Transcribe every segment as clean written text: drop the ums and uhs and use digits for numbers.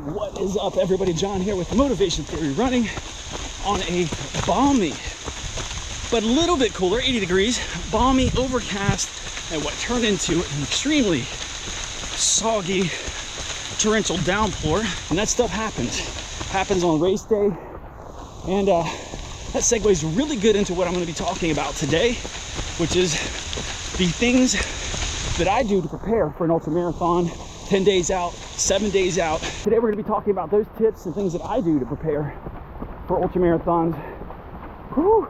What is up, everybody? John here with Motivation Theory Running on a balmy, but a little bit cooler, 80 degrees, balmy, overcast, and what turned into an extremely soggy, torrential downpour. And that stuff happens on race day. And that segues really good into what I'm going to be talking about today, which is the things that I do to prepare for an ultra marathon 10 days out, 7 days out. Today we're going to be talking about those tips and things that I do to prepare for ultra marathons. Whew.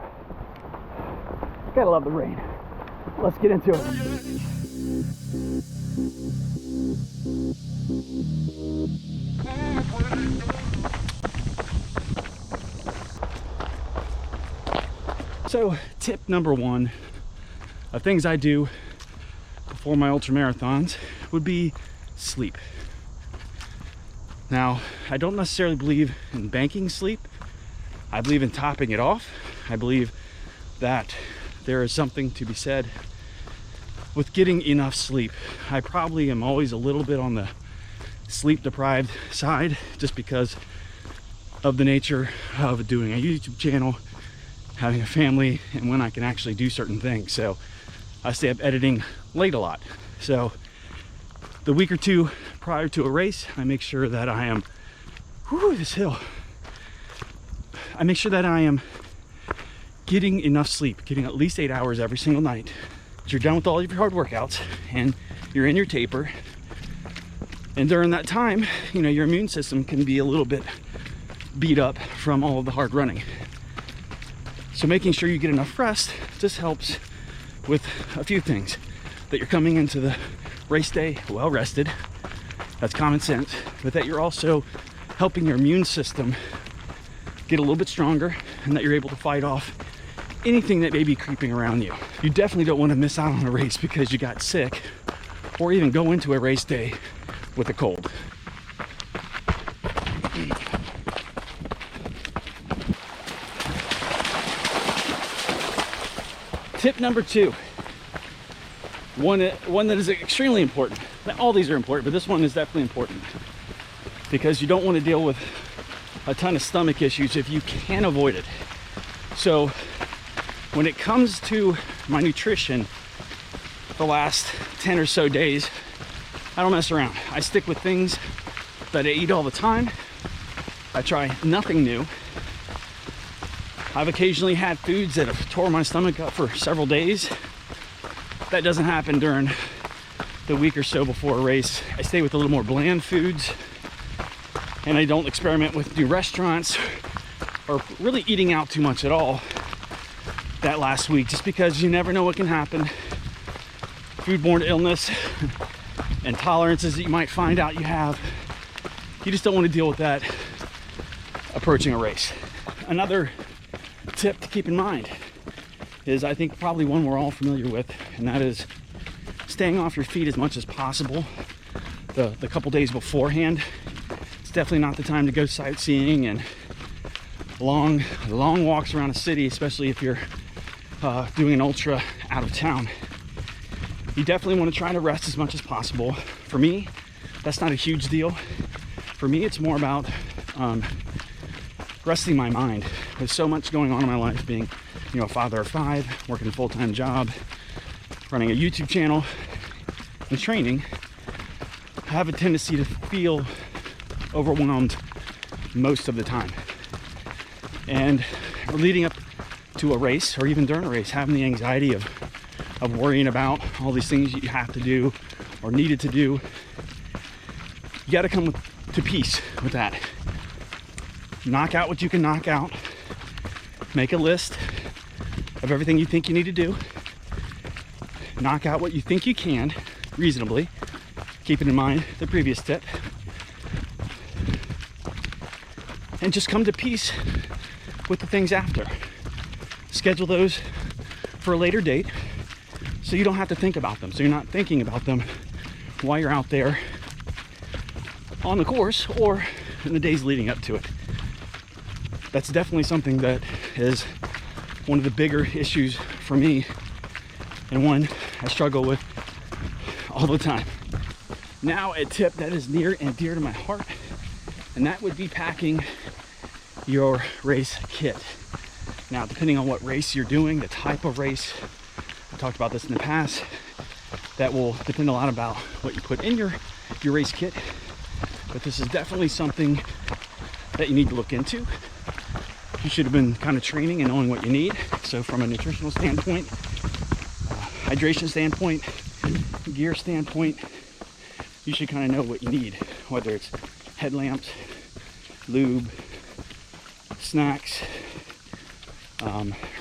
Gotta love the rain. Let's get into it. So, tip number one of things I do before my ultra marathons would be sleep. Now, I don't necessarily believe in banking sleep. I believe in topping it off. I believe that there is something to be said with getting enough sleep. I probably am always a little bit on the sleep deprived side just because of the nature of doing a YouTube channel, having a family, and when I can actually do certain things. So I stay up editing late a lot. So the week or two prior to a race, I make sure that I am, this hill. I make sure that I am getting enough sleep, getting at least 8 hours every single night. You're done with all of your hard workouts and you're in your taper. And during that time, you know, your immune system can be a little bit beat up from all of the hard running. So making sure you get enough rest just helps with a few things. That you're coming into the race day well rested, that's common sense, but that you're also helping your immune system get a little bit stronger and that you're able to fight off anything that may be creeping around you. You definitely don't want to miss out on a race because you got sick or even go into a race day with a cold. Tip number two. One that is extremely important. All these are important, but this one is definitely important because you don't want to deal with a ton of stomach issues if you can avoid it. So when it comes to my nutrition, the last 10 or so days, I don't mess around. I stick with things that I eat all the time. I try nothing new. I've occasionally had foods that have tore my stomach up for several days. That doesn't happen during the week or so before a race. I stay with a little more bland foods and I don't experiment with new restaurants or really eating out too much at all that last week, just because you never know what can happen. Foodborne illness and tolerances that you might find out you have. You just don't want to deal with that approaching a race. Another tip to keep in mind is, I think, probably one we're all familiar with, and that is staying off your feet as much as possible the couple days beforehand. It's definitely not the time to go sightseeing and long walks around a city, especially if you're doing an ultra out of town. You definitely want to try to rest as much as possible. For me, that's not a huge deal. For me, it's more about resting my mind. There's so much going on in my life, being, you know, a father of 5, working a full-time job, running a YouTube channel, and training. I have a tendency to feel overwhelmed most of the time. And leading up to a race, or even during a race, having the anxiety of worrying about all these things you have to do or needed to do, you got to come to peace with that. Knock out what you can knock out. Make a list of everything you think you need to do. Knock out what you think you can reasonably, keeping in mind the previous tip. And just come to peace with the things after. Schedule those for a later date so you don't have to think about them. So you're not thinking about them while you're out there on the course or in the days leading up to it. That's definitely something that is one of the bigger issues for me, and one I struggle with all the time. Now, a tip that is near and dear to my heart and that would be packing your race kit. Now, depending on what race you're doing, the type of race, I talked about this in the past, that will depend a lot about what you put in your race kit. But this is definitely something that you need to look into. You should have been kind of training and knowing what you need. So from a nutritional standpoint, hydration standpoint, gear standpoint, you should kind of know what you need, whether it's headlamps, lube, snacks,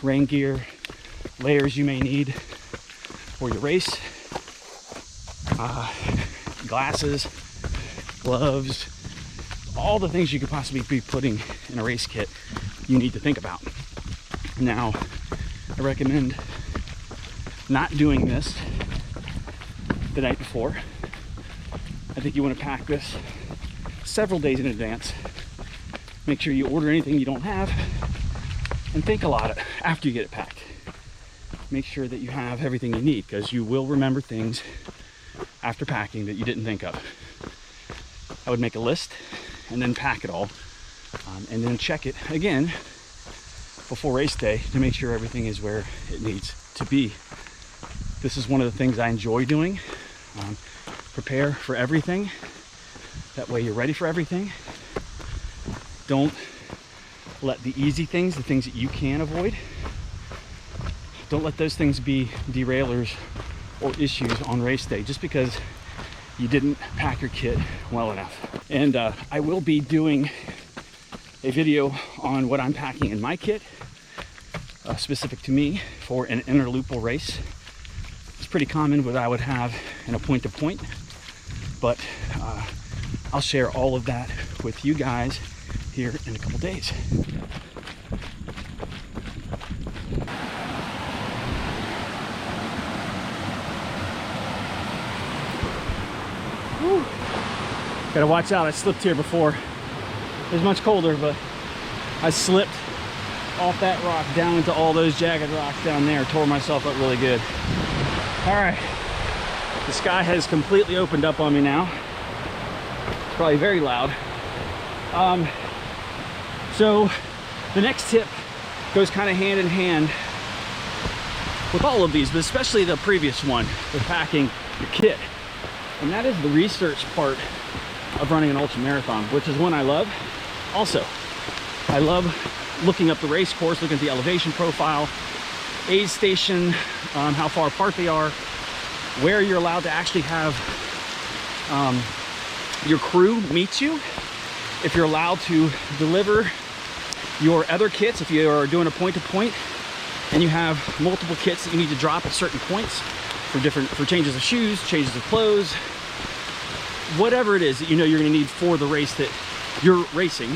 rain gear, layers you may need for your race, glasses, gloves, all the things you could possibly be putting in a race kit you need to think about. Now, I recommend not doing this the night before. I think you want to pack this several days in advance. Make sure you order anything you don't have, and think a lot after you get it packed. Make sure that you have everything you need, because you will remember things after packing that you didn't think of. I would make a list and then pack it all, and then check it again before race day to make sure everything is where it needs to be. This is one of the things I enjoy doing. Prepare for everything. That way you're ready for everything. Don't let the easy things, the things that you can avoid, don't let those things be derailers or issues on race day just because you didn't pack your kit well enough. And I will be doing a video on what I'm packing in my kit, specific to me for an interlupal race. It's pretty common what I would have in a point-to-point, but I'll share all of that with you guys here in a couple days. Whew. Gotta watch out, I slipped here before. It was much colder, but I slipped off that rock down into all those jagged rocks down there, tore myself up really good. All right, the sky has completely opened up on me now. It's probably very loud. So the next tip goes kind of hand in hand with all of these, but especially the previous one with packing your kit. And that is the research part of running an ultra marathon, which is one I love. Also, I love looking up the race course, looking at the elevation profile, aid station, how far apart they are, where you're allowed to actually have your crew meet you, if you're allowed to deliver your other kits, if you are doing a point-to-point and you have multiple kits that you need to drop at certain points for changes of shoes, changes of clothes, whatever it is that you know you're going to need for the race that you're racing.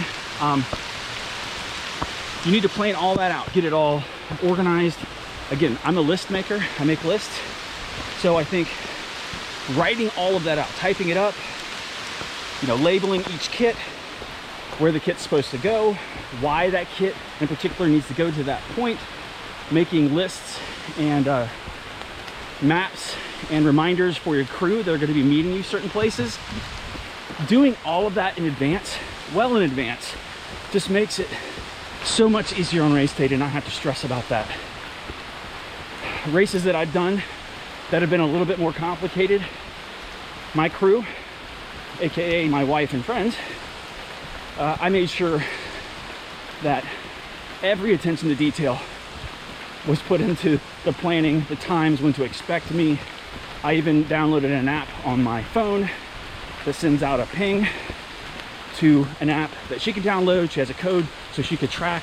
You need to plan all that out, get it all organized. Again, I'm a list maker, I make lists. So I think writing all of that out, typing it up, labeling each kit, where the kit's supposed to go, why that kit in particular needs to go to that point, making lists and maps and reminders for your crew that are going to be meeting you certain places. Doing all of that in advance, well in advance, just makes it so much easier on race day to not have to stress about that. Races that I've done that have been a little bit more complicated, my crew, aka my wife and friends, I made sure that every attention to detail was put into the planning, the times when to expect me. I even downloaded an app on my phone that sends out a ping to an app that she could download. She has a code so she could track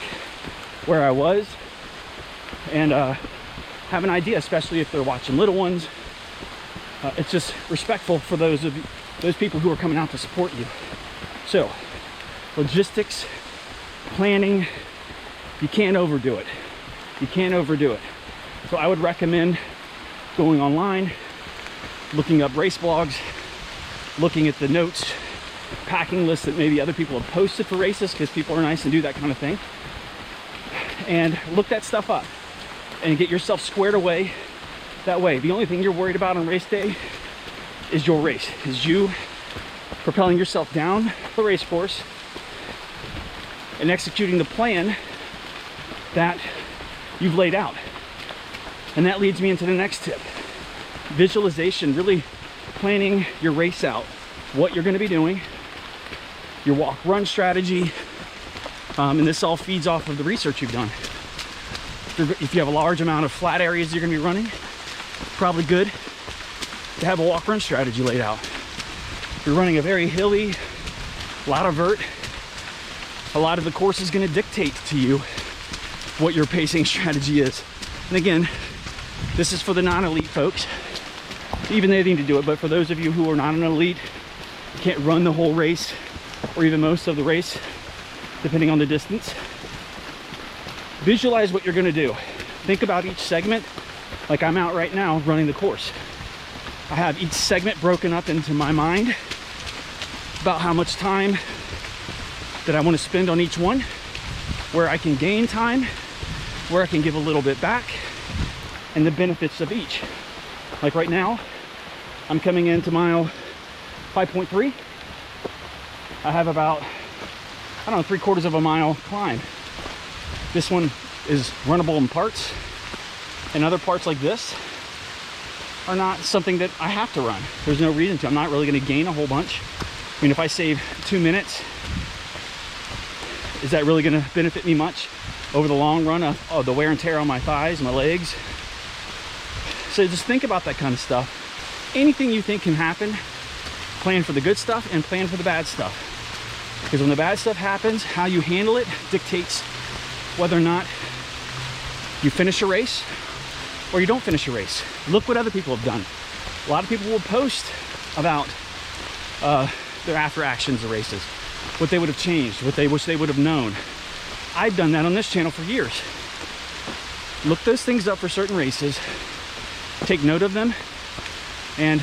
where I was and have an idea, especially if they're watching little ones. It's just respectful for those people who are coming out to support you. So, logistics, planning, you can't overdo it. You can't overdo it. So I would recommend going online, looking up race blogs, looking at the notes, packing lists that maybe other people have posted for races, because people are nice and do that kind of thing. And look that stuff up and get yourself squared away that way. The only thing you're worried about on race day is your race, is you propelling yourself down the race course and executing the plan that you've laid out. And that leads me into the next tip. Visualization, really planning your race out, what you're going to be doing, your walk-run strategy, and this all feeds off of the research you've done. If you have a large amount of flat areas you're going to be running, probably good to have a walk-run strategy laid out. If you're running a very hilly, a lot of vert, a lot of the course is going to dictate to you what your pacing strategy is. And again, this is for the non-elite folks. Even they need to do it, but for those of you who are not an elite, can't run the whole race or even most of the race, depending on the distance, visualize what you're going to do. Think about each segment like I'm out right now running the course. I have each segment broken up into my mind about how much time that I want to spend on each one, where I can gain time, where I can give a little bit back, and the benefits of each. Like right now, I'm coming into mile 5.3. I have about, I don't know, 3/4 of a mile climb. This one is runnable in parts, and other parts like this are not something that I have to run. There's no reason to. I'm not really going to gain a whole bunch. I mean, if I save 2 minutes, is that really going to benefit me much over the long run of the wear and tear on my thighs, my legs? So just think about that kind of stuff. Anything you think can happen, plan for the good stuff and plan for the bad stuff. Because when the bad stuff happens, how you handle it dictates whether or not you finish a race or you don't finish a race. Look what other people have done. A lot of people will post about their after actions of races, what they would have changed, what they wish they would have known. I've done that on this channel for years. Look those things up for certain races, take note of them, and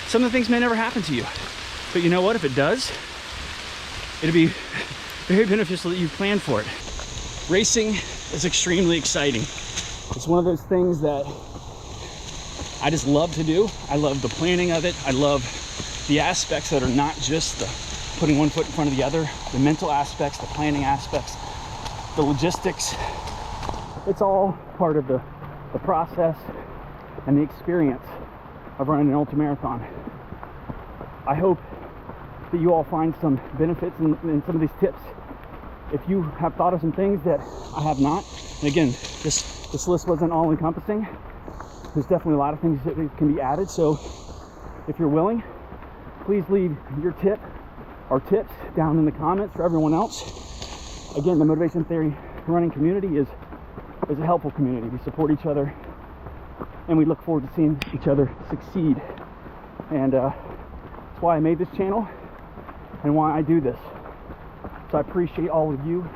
some of the things may never happen to you. But you know what? If it does, it'll be very beneficial that you plan for it. Racing is extremely exciting. It's one of those things that I just love to do. I love the planning of it. I love the aspects that are not just the putting one foot in front of the other, the mental aspects, the planning aspects, the logistics. It's all part of the process and the experience of running an ultramarathon. I hope that you all find some benefits in some of these tips. If you have thought of some things that I have not, and again, this list wasn't all encompassing. There's definitely a lot of things that can be added. So if you're willing, please leave your tip or tips down in the comments for everyone else. Again, the Motivation Theory running community is a helpful community. We support each other and we look forward to seeing each other succeed. And that's why I made this channel and why I do this. So I appreciate all of you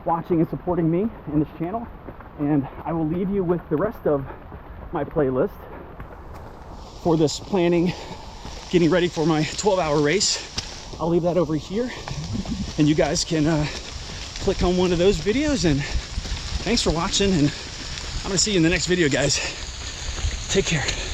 watching and supporting me in this channel. And I will leave you with the rest of my playlist for this planning, getting ready for my 12-hour race. I'll leave that over here and you guys can click on one of those videos. And thanks for watching, and I'm gonna see you in the next video, guys. Take care.